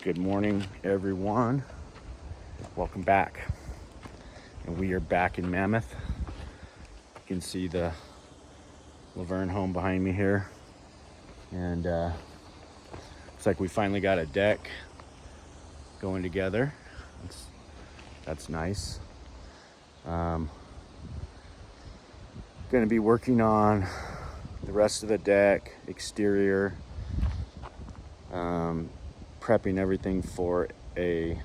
Good morning, everyone. Welcome back. And we are back in Mammoth. You can see the Laverne home behind me here. And looks like we finally got a deck going together. That's nice. Going to be working on the rest of the deck, exterior, prepping everything for a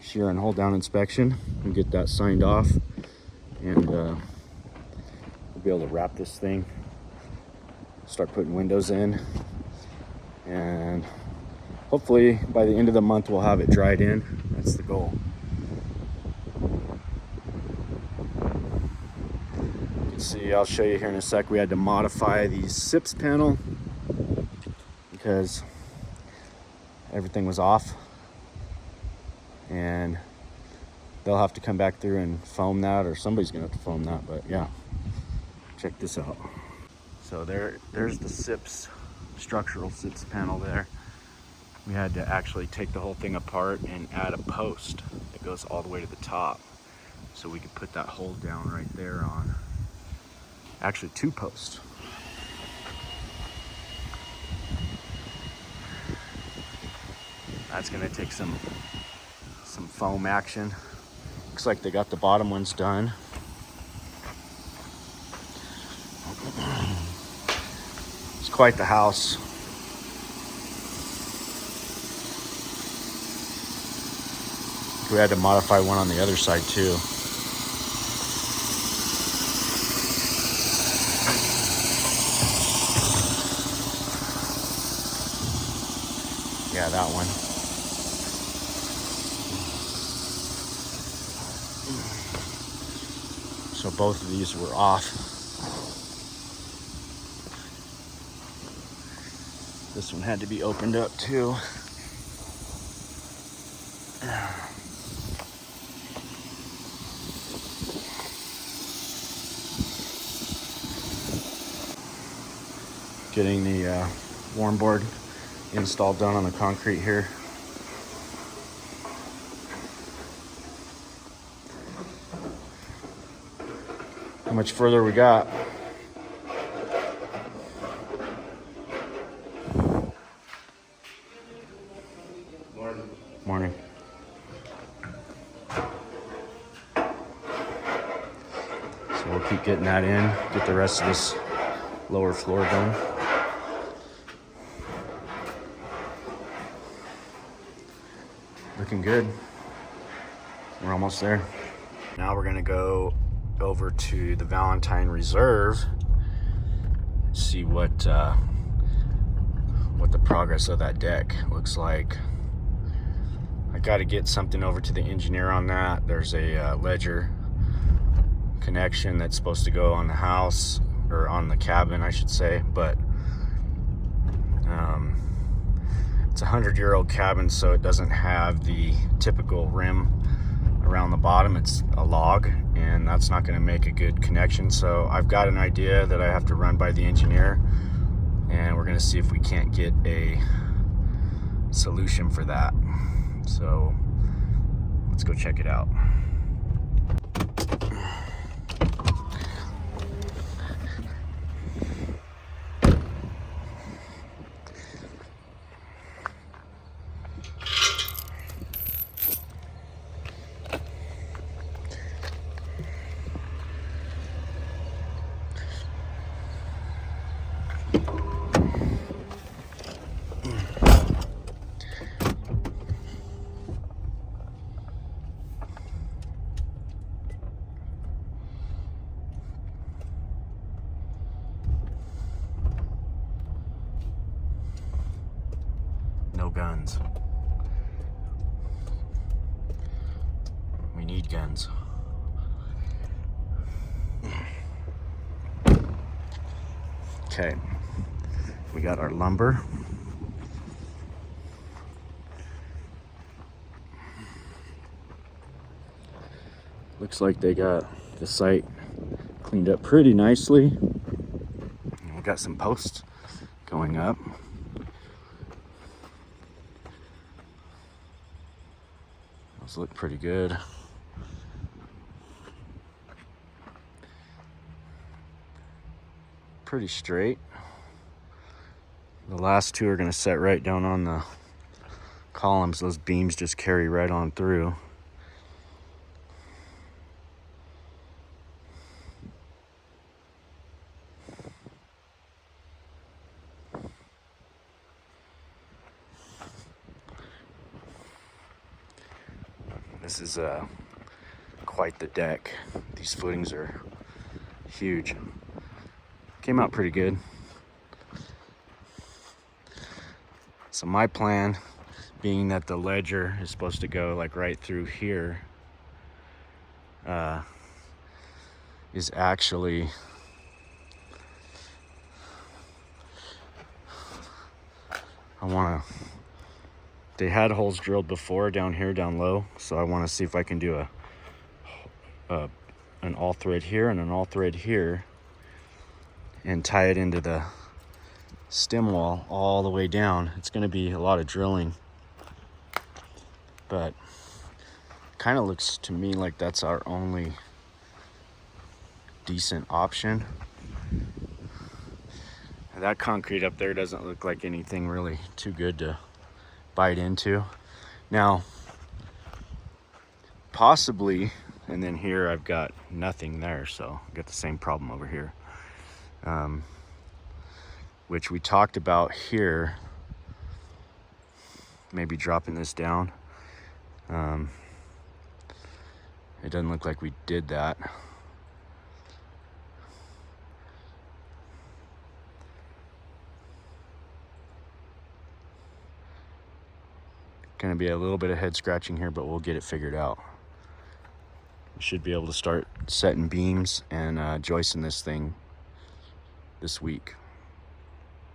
shear and hold down inspection and get that signed off, and we'll be able to wrap this thing, start putting windows in, and hopefully by the end of the month we'll have it dried in. That's the goal. You can see, I'll show you here in a sec, we had to modify the SIPS panel because everything was off, and they'll have to come back through and foam that, or somebody's gonna have to foam that. But yeah, check this out. So there's the SIPS, structural SIPS panel there. We had to actually take the whole thing apart and add a post that goes all the way to the top, so we could put that hold down right there on. Actually, two posts. That's gonna take some foam action. Looks like they got the bottom ones done. It's quite the house. We had to modify one on the other side too. Yeah, that one. So both of these were off. This one had to be opened up too. Getting the warm board installed done on the concrete here. How much further we got? Morning. Morning. So we'll keep getting that in, get the rest of this lower floor done. Looking good. We're almost there. Now we're gonna go over to the Valentine Reserve, see what the progress of that deck looks like. I got to get something over to the engineer on that. There's a ledger connection that's supposed to go on the house, or on the cabin I should say, but it's a 100-year-old cabin, so it doesn't have the typical rim around the bottom. It's a log, and that's not going to make a good connection. So I've got an idea that I have to run by the engineer, and we're going to see if we can't get a solution for that. So let's go check it out. No guns. We need guns. Okay, we got our lumber. Looks like they got the site cleaned up pretty nicely. We got some posts going up. Those look pretty good. Pretty straight. The last two are going to set right down on the columns. Those beams just carry right on through. This is quite the deck. These footings are huge. Came out pretty good. So my plan, being that the ledger is supposed to go like right through here, is actually they had holes drilled before down here, down low, so I want to see if I can do an all thread here and an all thread here and tie it into the stem wall all the way down. It's going to be a lot of drilling, but kind of looks to me like that's our only decent option. That concrete up there doesn't look like anything really too good to bite into. Now, possibly, and then here I've got nothing there, so I've got the same problem over here, which we talked about here, maybe dropping this down. It doesn't look like we did that. Gonna be a little bit of head scratching here, but we'll get it figured out. We should be able to start setting beams and joisting this thing this week.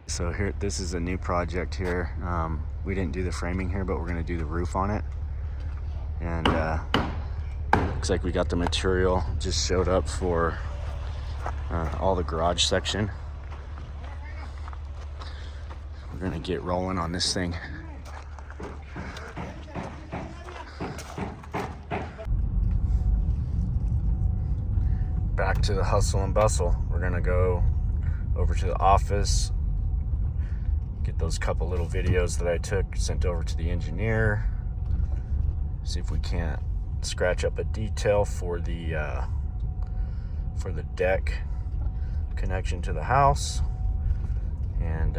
So here, this is a new project here. We didn't do the framing here, but we're gonna do the roof on it. And looks like we got the material, just showed up for all the garage section. We're gonna get rolling on this thing. Back to the hustle and bustle. We're gonna go over to the office, get those couple little videos that I took sent over to the engineer, see if we can't scratch up a detail for the deck connection to the house, and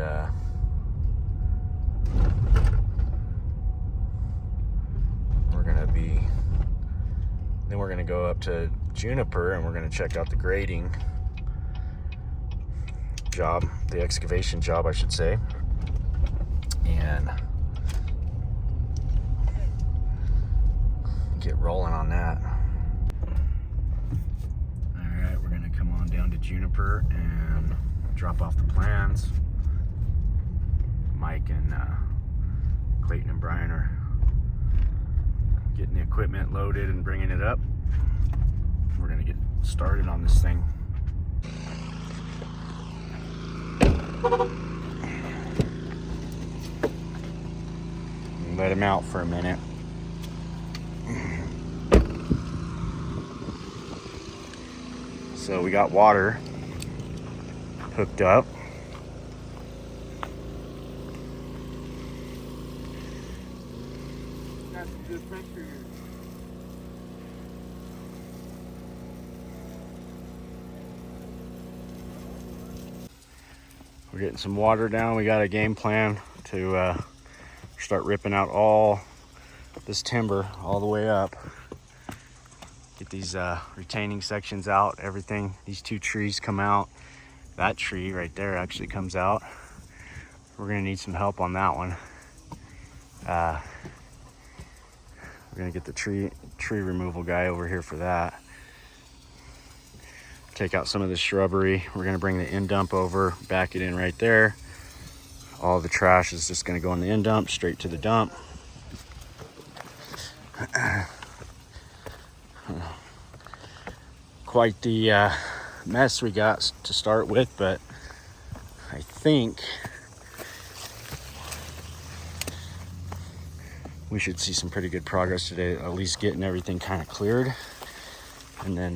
we're gonna go up to Juniper and we're gonna check out the grading job, the excavation job I should say, and get rolling on that. Alright, we're gonna come on down to Juniper and drop off the plans. Mike and Clayton and Brian are getting the equipment loaded and bringing it up. We're gonna get started on this thing. Let him out for a minute. So we got water hooked up. Got some good pressure here. We're getting some water down. We got a game plan to start ripping out all this timber all the way up. Get these retaining sections out, everything. These two trees come out. That tree right there actually comes out. We're gonna need some help on that one. We're gonna get the tree removal guy over here for that. Take out some of the shrubbery. We're gonna bring the end dump over, back it in right there. All the trash is just gonna go in the end dump, straight to the dump. Quite the mess we got to start with, but I think we should see some pretty good progress today, at least getting everything kind of cleared. And then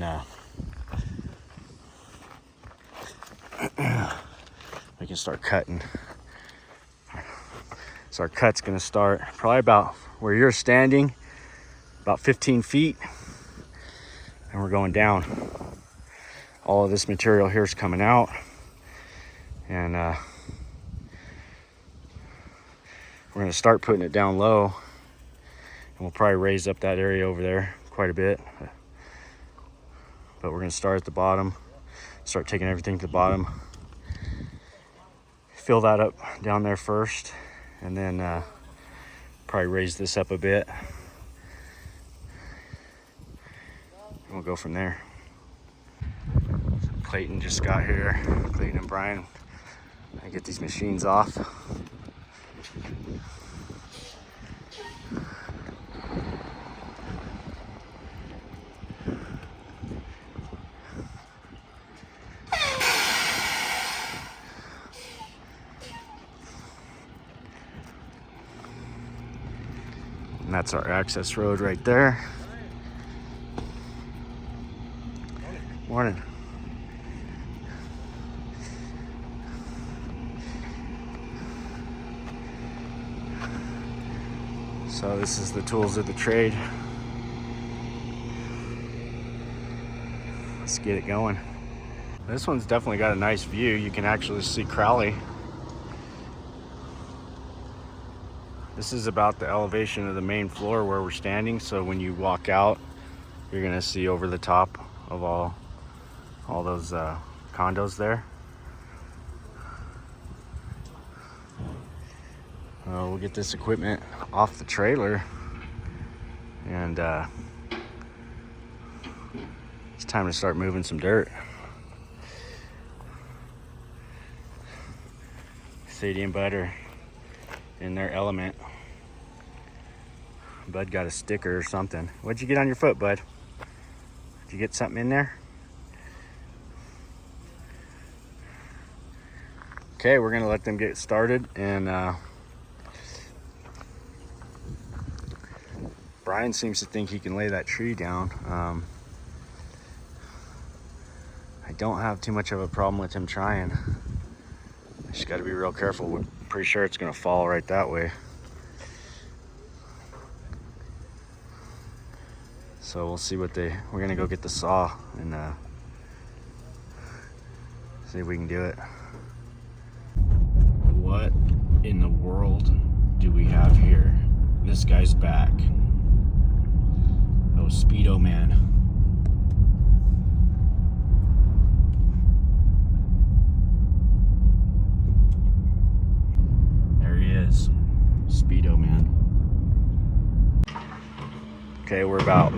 we can start cutting. So our cut's gonna start probably about where you're standing, about 15 feet, and we're going down. All of this material here is coming out, and we're gonna start putting it down low, and we'll probably raise up that area over there quite a bit. But we're gonna start at the bottom, start taking everything to the bottom, fill that up down there first, and then probably raise this up a bit. And we'll go from there. So Clayton just got here. Clayton and Brian. I get these machines off. And that's our access road right there. Morning. So this is the tools of the trade. Let's get it going. This one's definitely got a nice view. You can actually see Crowley. This is about the elevation of the main floor where we're standing, so when you walk out, you're gonna see over the top of all those condos there. We'll get this equipment off the trailer, and it's time to start moving some dirt. Sadie and Bud are in their element. Bud got a sticker or something. What'd you get on your foot, Bud? Did you get something in there? Okay, we're gonna let them get started, and Brian seems to think he can lay that tree down. I don't have too much of a problem with him trying. I just gotta be real careful. We're pretty sure it's gonna fall right that way. So we'll see what we're gonna go get the saw and see if we can do it. What in the world do we have here? This guy's back. Oh, Speedo Man. There he is, Speedo Man. Okay, we're about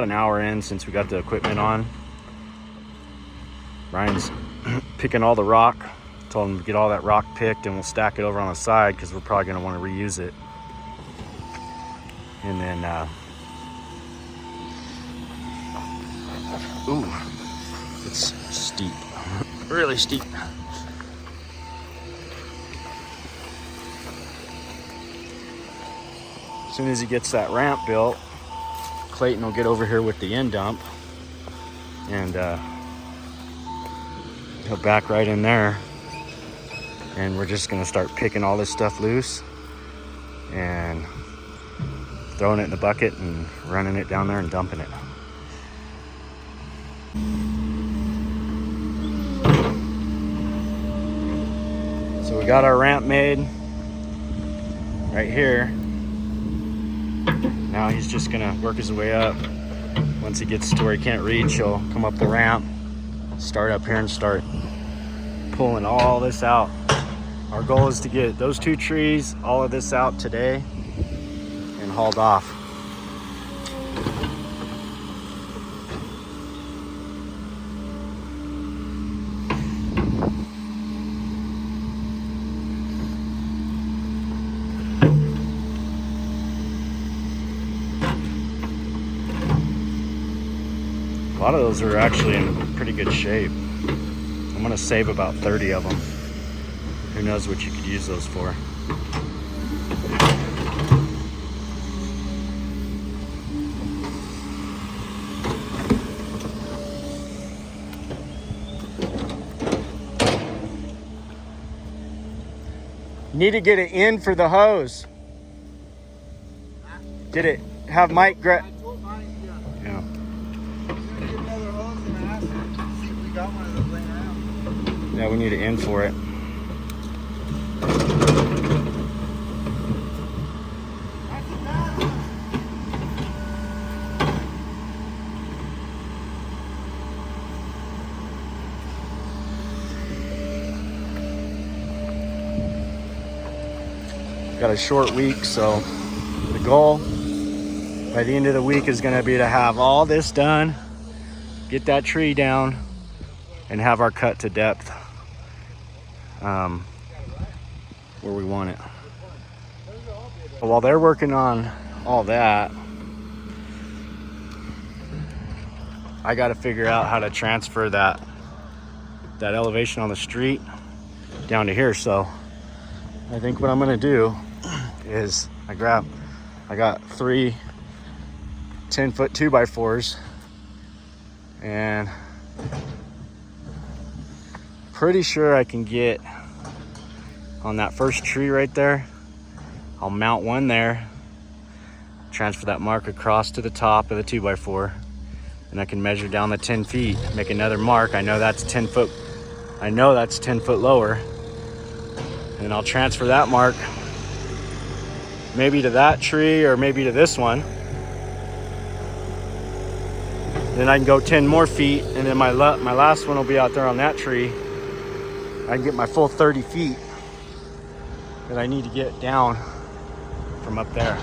an hour in since we got the equipment on. Ryan's picking all the rock. Told him to get all that rock picked, and we'll stack it over on the side because we're probably going to want to reuse it. And then ooh, it's steep. Really steep. As soon as he gets that ramp built, Clayton will get over here with the end dump, and he'll back right in there, and we're just gonna start picking all this stuff loose and throwing it in the bucket and running it down there and dumping it. So we got our ramp made right here. Now he's just gonna work his way up. Once he gets to where he can't reach, he'll come up the ramp, start up here, and start pulling all this out. Our goal is to get those two trees, all of this out today, and hauled off. A lot of those are actually in pretty good shape. I'm gonna save about 30 of them. Who knows what you could use those for. You need to get it in for the hose. Get it, have Mike grab. I told Mike, yeah. Yeah. We're gonna get another hose and ask him to see if we got one of those laying around. Yeah, we need an in for it. That's a bad one. Got a short week, so the goal by the end of the week is going to be to have all this done, get that tree down, and have our cut to depth where we want it. While they're working on all that, I got to figure out how to transfer that elevation on the street down to here. So I think what I'm going to do is I got 3 10-foot 2x4s, and pretty sure I can get on that first tree right there. I'll mount one there, transfer that mark across to the top of the 2x4, and I can measure down the 10 feet, make another mark. I know that's 10 foot lower, and I'll transfer that mark maybe to that tree or maybe to this one. Then I can go 10 more feet, and then my last one will be out there on that tree. I can get my full 30 feet that I need to get down from up there.